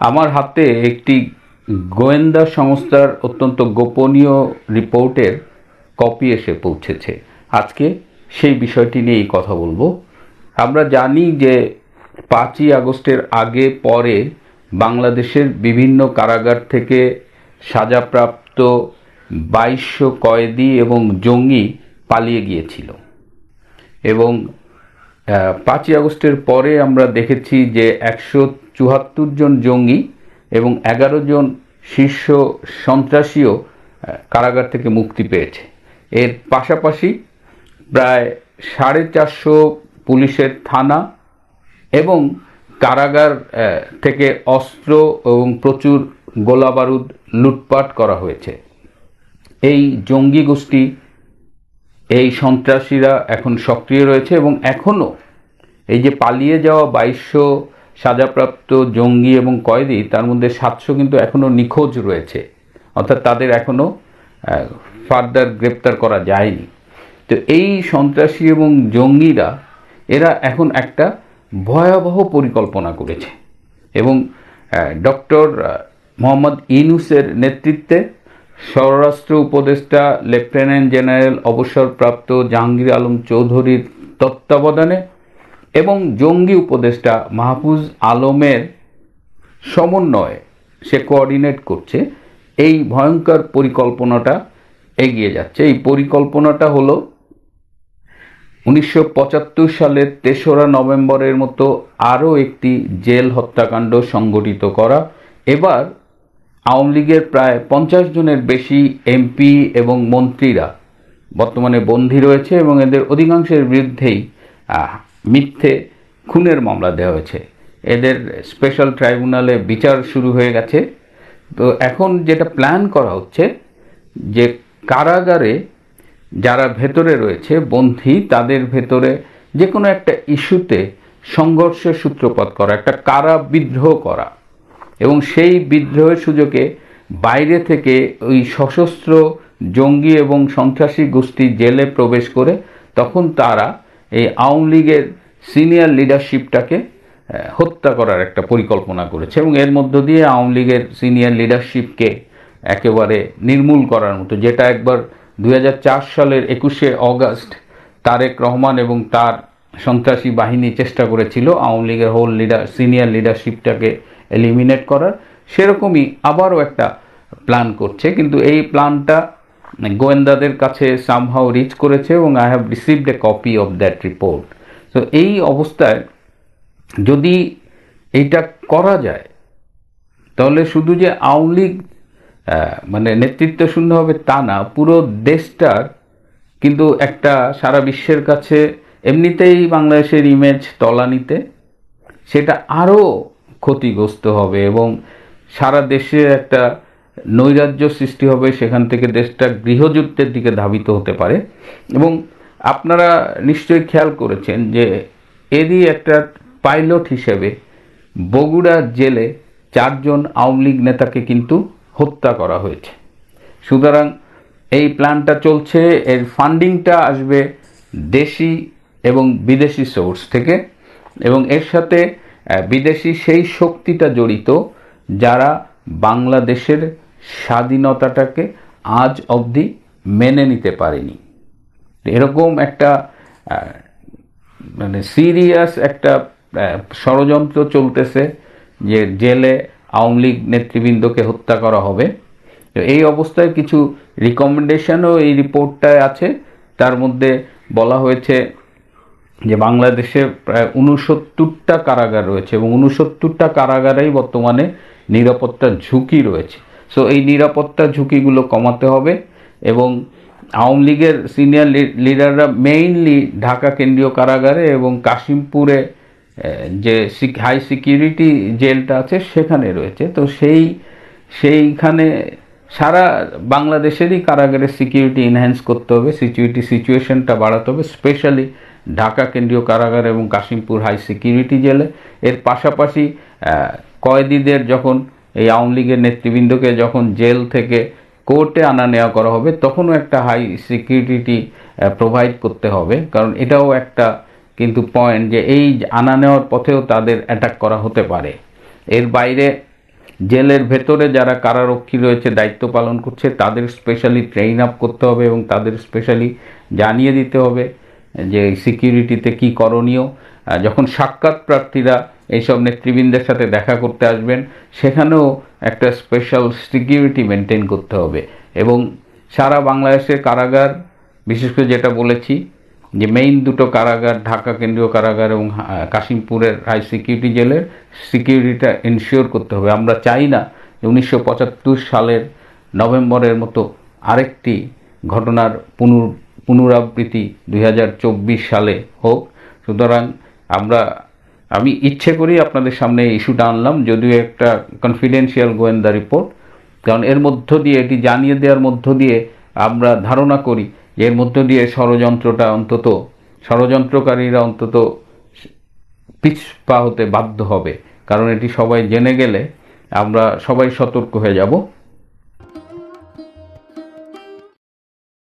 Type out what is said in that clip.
আমার হাতে একটি গোয়েন্দা সংস্থার অত্যন্ত গোপনীয় রিপোর্টের কপি এসে পৌঁছেছে। আজকে সেই বিষয়টি নিয়েই কথা বলবো। আমরা জানি যে 5ই আগস্টের আগে পরে বাংলাদেশের বিভিন্ন কারাগার থেকে সাজাপ্রাপ্ত 2200 কয়েদি এবং জঙ্গি পালিয়ে গিয়েছিল এবং 5ই আগস্টের পরে আমরা দেখেছি যে 174 জন জঙ্গি এবং 11 জন শীর্ষ সন্ত্রাসীও কারাগার থেকে মুক্তি পেয়েছে। এর পাশাপাশি প্রায় 450 পুলিশের থানা এবং কারাগার থেকে অস্ত্র এবং প্রচুর গোলাবারুদ লুটপাট করা হয়েছে। এই জঙ্গি গোষ্ঠী, এই সন্ত্রাসীরা এখন সক্রিয় রয়েছে এবং এখনও এই যে পালিয়ে যাওয়া 2200 সাজাপ্রাপ্ত জঙ্গি এবং কয়েদি, তার মধ্যে 700 কিন্তু এখনও নিখোঁজ রয়েছে, অর্থাৎ তাদের এখনও ফার্দার গ্রেপ্তার করা যায়নি। তো এই সন্ত্রাসী এবং জঙ্গিরা এরা এখন একটা ভয়াবহ পরিকল্পনা করেছে এবং ডক্টর মোহাম্মদ ইউনূসের নেতৃত্বে স্বরাষ্ট্র উপদেষ্টা লেফটেন্যান্ট জেনারেল অবসরপ্রাপ্ত জাহাঙ্গীর আলম চৌধুরীর তত্ত্বাবধানে এবং জঙ্গি উপদেষ্টা মাহফুজ আলমের সমন্বয়ে সে কোঅর্ডিনেট করছে, এই ভয়ঙ্কর পরিকল্পনাটা এগিয়ে যাচ্ছে। এই পরিকল্পনাটা হলো 1975 সালের 3রা নভেম্বরের মতো আরও একটি জেল হত্যাকাণ্ড সংগঠিত করা। এবার আওয়ামী লীগের প্রায় 50 জনের বেশি এমপি এবং মন্ত্রীরা বর্তমানে বন্দী রয়েছে এবং এদের অধিকাংশের বিরুদ্ধেই মিথ্যে খুনের মামলা দেওয়া হয়েছে। এদের স্পেশাল ট্রাইব্যুনালে বিচার শুরু হয়ে গেছে। তো এখন যেটা প্ল্যান করা হচ্ছে যে কারাগারে যারা ভেতরে রয়েছে বন্দী, তাদের ভেতরে যে কোনো একটা ইস্যুতে সংঘর্ষের সূত্রপাত করা, একটা কারা বিদ্রোহ করা এবং সেই বিদ্রোহের সুযোগে বাইরে থেকে ওই সশস্ত্র জঙ্গি এবং সন্ত্রাসী গোষ্ঠী জেলে প্রবেশ করে তখন তারা এই আওয়ামী লীগের সিনিয়র লিডারশিপটাকে হত্যা করার একটা পরিকল্পনা করেছে এবং এর মধ্য দিয়ে আওয়ামী লীগের সিনিয়র লিডারশিপকে একেবারে নির্মূল করার মতো, যেটা একবার 2004 সালের 21শে অগাস্ট তারেক রহমান এবং তার সন্ত্রাসী বাহিনী চেষ্টা করেছিল আওয়ামী লীগের হোল সিনিয়র লিডারশিপটাকে এলিমিনেট করার, সেরকমই আবারও একটা প্ল্যান করছে। কিন্তু এই প্ল্যানটা গোয়েন্দাদের কাছে সামহাউ রিচ করেছে এবং I have received a copy of that report. তো এই অবস্থায় যদি এইটা করা যায় তাহলে শুধু যে আওয়ামী লীগ মানে নেতৃত্ব শূন্য হবে তা না, পুরো দেশটার কিন্তু একটা সারা বিশ্বের কাছে এমনিতেই বাংলাদেশের ইমেজ তলানিতে, সেটা আরও ক্ষতিগ্রস্ত হবে এবং সারা দেশে একটা নৈরাজ্য সৃষ্টি হবে। সেখান থেকে দেশটা গৃহযুদ্ধের দিকে ধাবিত হতে পারে এবং আপনারা নিশ্চয়ই খেয়াল করেছেন যে এরই একটা পাইলট হিসেবে বগুড়া জেলে 4 জন আওয়ামী লীগ নেতাকে কিন্তু হত্যা করা হয়েছে। সুতরাং এই প্ল্যানটা চলছে, এর ফান্ডিংটা আসবে দেশি এবং বিদেশি সোর্স থেকে এবং এর সাথে বিদেশি সেই শক্তিটা জড়িত যারা বাংলাদেশের স্বাধীনতাটাকে আজ অবধি মেনে নিতে পারেনি। এরকম একটা মানে সিরিয়াস একটা ষড়যন্ত্র চলতেছে যে জেলে আওয়ামী লীগ নেতৃবৃন্দকে হত্যা করা হবে। এই অবস্থায় কিছু রিকমেন্ডেশনও এই রিপোর্টটায় আছে। তার মধ্যে বলা হয়েছে যে বাংলাদেশে প্রায় 69টা কারাগার রয়েছে এবং 69টা কারাগারেই বর্তমানে নিরাপত্তার ঝুঁকি রয়েছে। সো এই নিরাপত্তার ঝুঁকিগুলো কমাতে হবে এবং আওয়ামী লীগের সিনিয়র লিডাররা মেইনলি ঢাকা কেন্দ্রীয় কারাগারে এবং কাশিমপুরে যে হাই সিকিউরিটি জেলটা আছে সেখানে রয়েছে। তো সেইখানে সারা বাংলাদেশেরই কারাগারের সিকিউরিটি এনহ্যান্স করতে হবে, সিচুয়েশনটা বাড়াতে হবে, স্পেশালি ঢাকা কেন্দ্রীয় কারাগার এবং কাশিমপুর হাই সিকিউরিটি জেলে। এর পাশাপাশি কয়েদিদের যখন এই আওয়ামী লীগের নেতৃবৃন্দকে যখন জেল থেকে কোর্টে আনা নেওয়া করা হবে তখনও একটা হাই সিকিউরিটি প্রোভাইড করতে হবে, কারণ এটাও একটা কিন্তু পয়েন্ট যে এই আনা নেওয়ার পথেও তাদের অ্যাটাক করা হতে পারে। এর বাইরে জেলের ভেতরে যারা কারারক্ষী রয়েছে, দায়িত্ব পালন করছে, তাদের স্পেশালি ট্রেন আপ করতে হবে এবং তাদের স্পেশালি জানিয়ে দিতে হবে যে সিকিউরিটিতে কি করণীয়। যখন সাক্ষাৎ প্রার্থীরা এইসব নেতৃবৃন্দের সাথে দেখা করতে আসবেন, সেখানেও একটা স্পেশাল সিকিউরিটি মেনটেন করতে হবে। এবং সারা বাংলাদেশের কারাগার, বিশেষ করে যেটা বলেছি যে মেইন দুটো কারাগার, ঢাকা কেন্দ্রীয় কারাগার এবং কাশিমপুরের হাই সিকিউরিটি জেলের সিকিউরিটিটা এনশিওর করতে হবে। আমরা চাই না যে 1975 সালের নভেম্বরের মতো আরেকটি ঘটনার পুনরাবৃত্তি 2024 সালে হোক। সুতরাং আমি ইচ্ছে করেই আপনাদের সামনে ইস্যুটা আনলাম, যদিও একটা কনফিডেন্সিয়াল গোয়েন্দা রিপোর্ট, কারণ এর মধ্য দিয়ে, এটি জানিয়ে দেওয়ার মধ্য দিয়ে আমরা ধারণা করি যে এর মধ্য দিয়ে ষড়যন্ত্রকারীরা অন্তত পিছপা হতে বাধ্য হবে। কারণ এটি সবাই জেনে গেলে আমরা সবাই সতর্ক হয়ে যাব।